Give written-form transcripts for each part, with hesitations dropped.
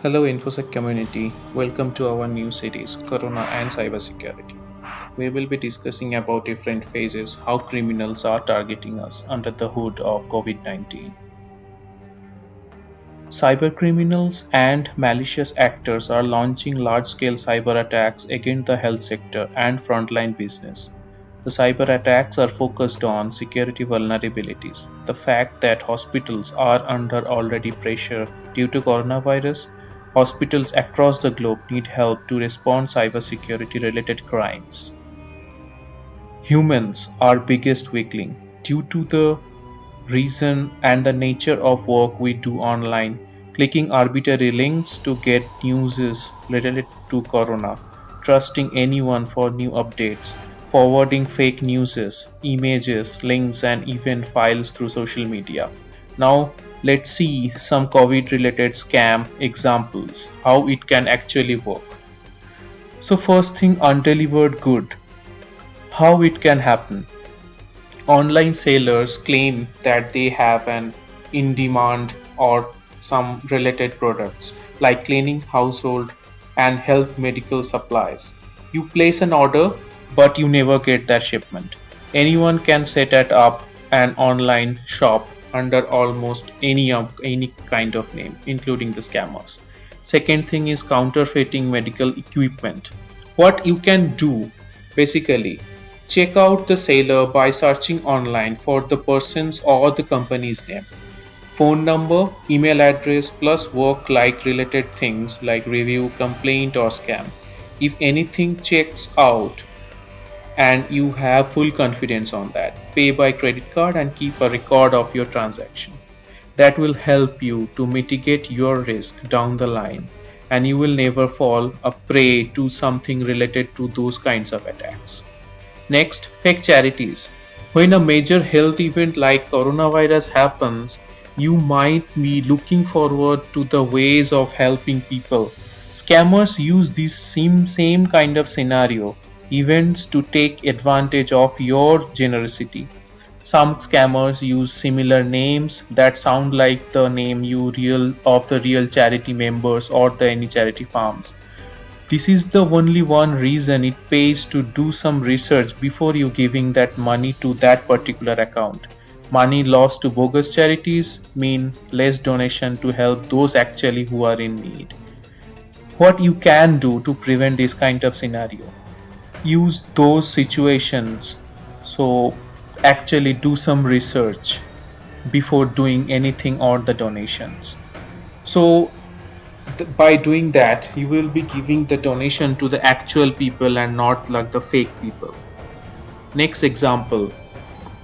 Hello InfoSec community, welcome to our new series Corona and Cybersecurity. We will be discussing about different phases how criminals are targeting us under the hood of COVID-19. Cybercriminals and malicious actors are launching large-scale cyber attacks against the health sector and frontline business. The cyber attacks are focused on security vulnerabilities, the fact that hospitals are under already pressure due to coronavirus. Hospitals across the globe need help to respond cybersecurity related crimes. Humans are biggest weakling due to the reason and the nature of work we do online. Clicking arbitrary links to get news related to corona, trusting anyone for new updates, forwarding fake news, images, links, and even files through social media. Now, let's see some COVID related scam examples, how it can actually work. So, first thing, undelivered good. How it can happen. Online sellers claim that they have an in demand or some related products like cleaning, household, and health medical supplies. You place an order, but you never get that shipment. Anyone can set it up an online shop under almost any kind of name, including the scammers. Second thing is counterfeiting medical equipment. What you can do basically, check out the seller by searching online for the person's or the company's name, phone number, email address, plus work like related things like review, complaint, or scam. If anything checks out and you have full confidence on that, pay by credit card and keep a record of your transaction. That will help you to mitigate your risk down the line and you will never fall a prey to something related to those kinds of attacks. Next, fake charities. When a major health event like coronavirus happens, you might be looking forward to the ways of helping people. Scammers use this same kind of scenario events to take advantage of your generosity. Some scammers use similar names that sound like the name you real of the real charity members or the any charity farms. This is the only one reason it pays to do some research before you giving that money to that particular account. Money lost to bogus charities mean less donation to help those actually who are in need. What you can do to prevent this kind of scenario? Use those situations. So actually do some research before doing anything or the donations. So by doing that you will be giving the donation to the actual people and not like the fake people. Next example,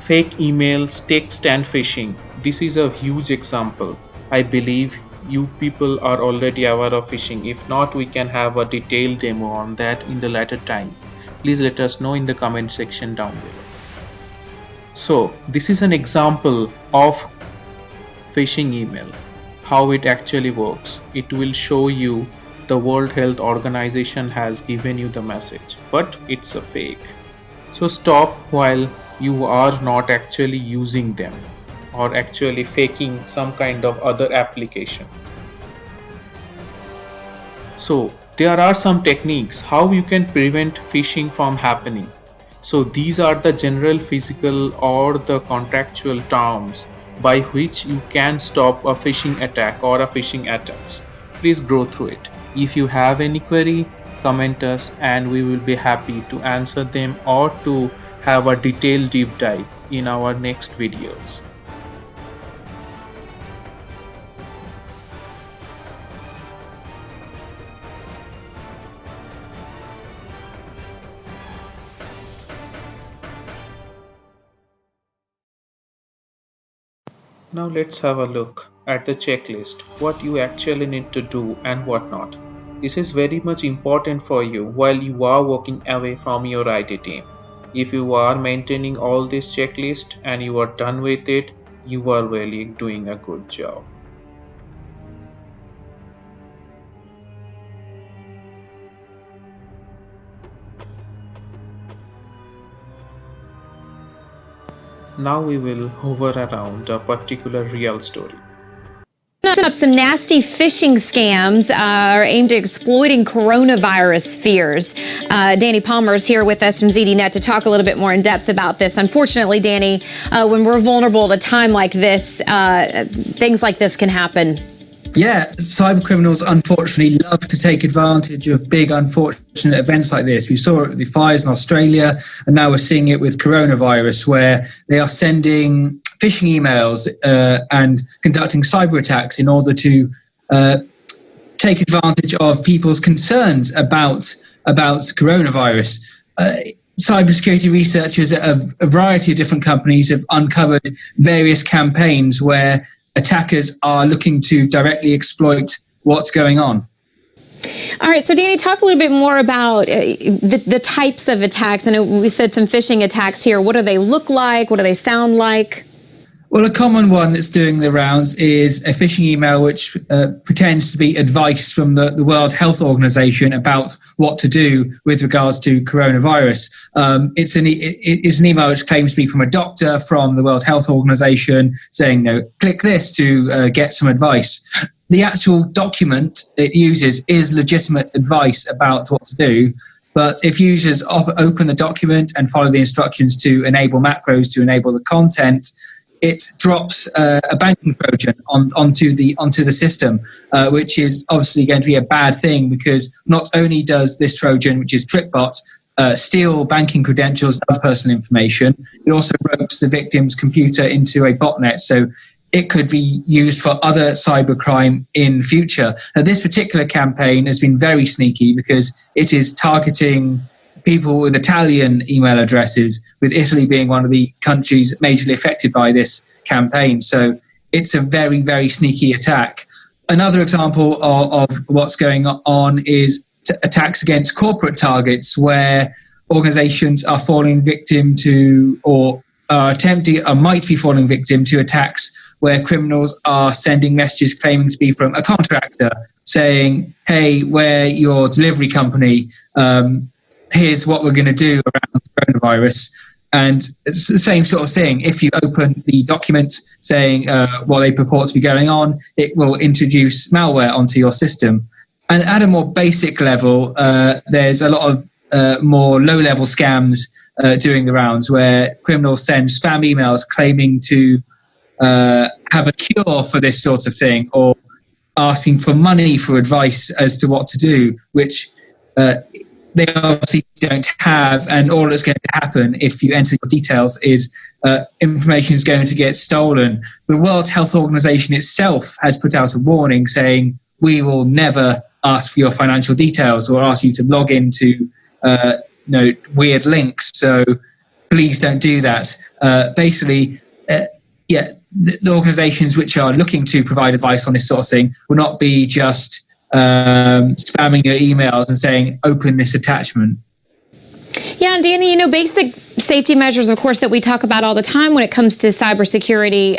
fake emails, text and phishing. This is a huge example. I believe you people are already aware of phishing. If not, we can have a detailed demo on that in the later time. Please let us know in the comment section down below. So this is an example of phishing email, how it actually works. It will show you the World Health Organization has given you the message, but it's a fake. So stop while you are not actually using them or actually faking some kind of other application. So there are some techniques how you can prevent phishing from happening. So these are the general physical or the contractual terms by which you can stop a phishing attack or a phishing attacks. Please go through it. If you have any query, comment us and we will be happy to answer them or to have a detailed deep dive in our next videos. Now let's have a look at the checklist, what you actually need to do and what not. This is very much important for you while you are walking away from your IT team. If you are maintaining all this checklist and you are done with it, you are really doing a good job. Now we will hover around a particular real story. up some nasty phishing scams are aimed at exploiting coronavirus fears. Danny Palmer is here with us from ZDNet to talk a little bit more in depth about this. Unfortunately, Danny, when we're vulnerable at a time like this, things like this can happen. Yeah, cyber criminals unfortunately love to take advantage of big unfortunate events like this. We saw it with the fires in Australia, and now we're seeing it with coronavirus, where they are sending phishing emails and conducting cyber attacks in order to take advantage of people's concerns about coronavirus. Cybersecurity researchers at a variety of different companies have uncovered various campaigns where attackers are looking to directly exploit what's going on. All right, so Danny, talk a little bit more about the types of attacks. I know we said some phishing attacks here. What do they look like? What do they sound like? Well, a common one that's doing the rounds is a phishing email which pretends to be advice from the World Health Organization about what to do with regards to coronavirus. It's an email which claims to be from a doctor from the World Health Organization saying, click this to get some advice. The actual document it uses is legitimate advice about what to do. But if users open the document and follow the instructions to enable macros to enable the content, it drops a banking Trojan onto the system, which is obviously going to be a bad thing, because not only does this Trojan, which is TrickBot, steal banking credentials and other personal information, it also ropes the victim's computer into a botnet. So it could be used for other cybercrime in future. Now, this particular campaign has been very sneaky because it is targeting people with Italian email addresses, with Italy being one of the countries majorly affected by this campaign. So it's a very, very sneaky attack. Another example of what's going on is attacks against corporate targets, where organizations are falling victim to, or are attempting, or might be falling victim to, attacks where criminals are sending messages claiming to be from a contractor saying, hey, we're your delivery company, here's what we're going to do around coronavirus. And it's the same sort of thing. If you open the document saying what they purport to be going on, it will introduce malware onto your system. And at a more basic level, there's a lot of more low-level scams doing the rounds, where criminals send spam emails claiming to have a cure for this sort of thing, or asking for money for advice as to what to do, which they obviously don't have, and all that's going to happen if you enter your details is information is going to get stolen. The World Health Organization itself has put out a warning saying, we will never ask for your financial details or ask you to log into weird links, so please don't do that. The organizations which are looking to provide advice on this sort of thing will not be just spamming your emails and saying, open this attachment. Yeah, and Danny, basic safety measures, of course, that we talk about all the time when it comes to cybersecurity.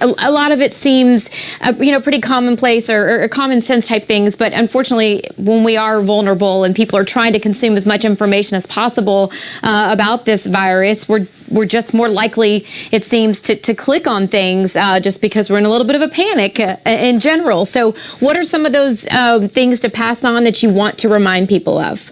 A lot of it seems, pretty commonplace or common sense type things. But unfortunately, when we are vulnerable and people are trying to consume as much information as possible about this virus, we're just more likely, it seems, to click on things just because we're in a little bit of a panic in general. So what are some of those things to pass on that you want to remind people of?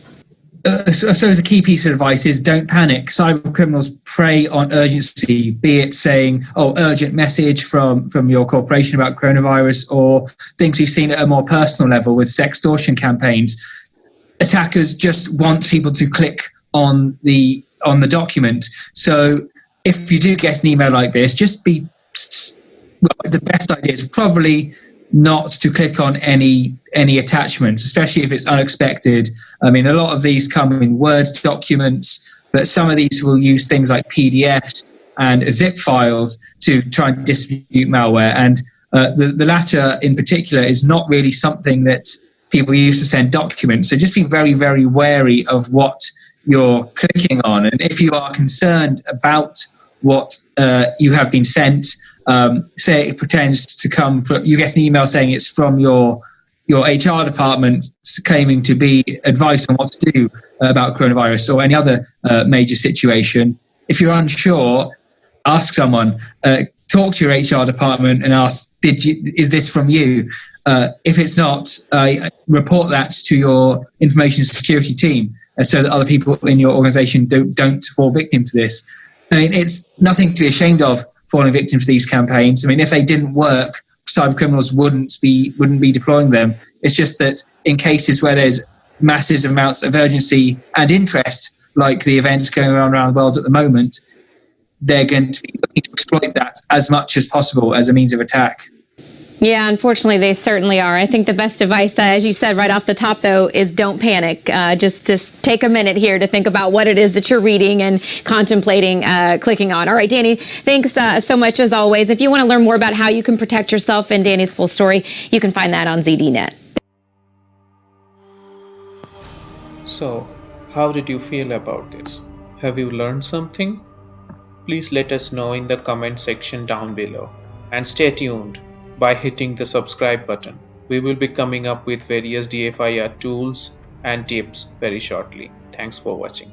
So a key piece of advice is don't panic. Cyber criminals prey on urgency, be it saying, urgent message from your corporation about coronavirus, or things we've seen at a more personal level with sextortion campaigns. Attackers just want people to click on the document. So if you do get an email like this, the best idea is probably not to click on any attachments, especially if it's unexpected. I mean, a lot of these come in Word documents, but some of these will use things like PDFs and zip files to try and distribute malware. And the latter in particular is not really something that people use to send documents. So just be very, very wary of what you're clicking on. And if you are concerned about what you have been sent, say it pretends to come from, you get an email saying it's from your HR department claiming to be advice on what to do about coronavirus or any other major situation. If you're unsure, ask someone. talk to your HR department and ask, is this from you? If it's not, report that to your information security team so that other people in your organization don't fall victim to this. I mean, it's nothing to be ashamed of falling victim to these campaigns. I mean, if they didn't work, cyber criminals wouldn't be deploying them. It's just that in cases where there's massive amounts of urgency and interest, like the events going around the world at the moment, they're going to be looking to exploit that as much as possible as a means of attack. Yeah, unfortunately, they certainly are. I think the best advice, as you said right off the top, though, is don't panic. Just take a minute here to think about what it is that you're reading and contemplating clicking on. All right, Danny, thanks so much as always. If you want to learn more about how you can protect yourself and Danny's full story, you can find that on ZDNet. So, how did you feel about this? Have you learned something? Please let us know in the comment section down below. And stay tuned by hitting the subscribe button. We will be coming up with various DFIR tools and tips very shortly. Thanks for watching.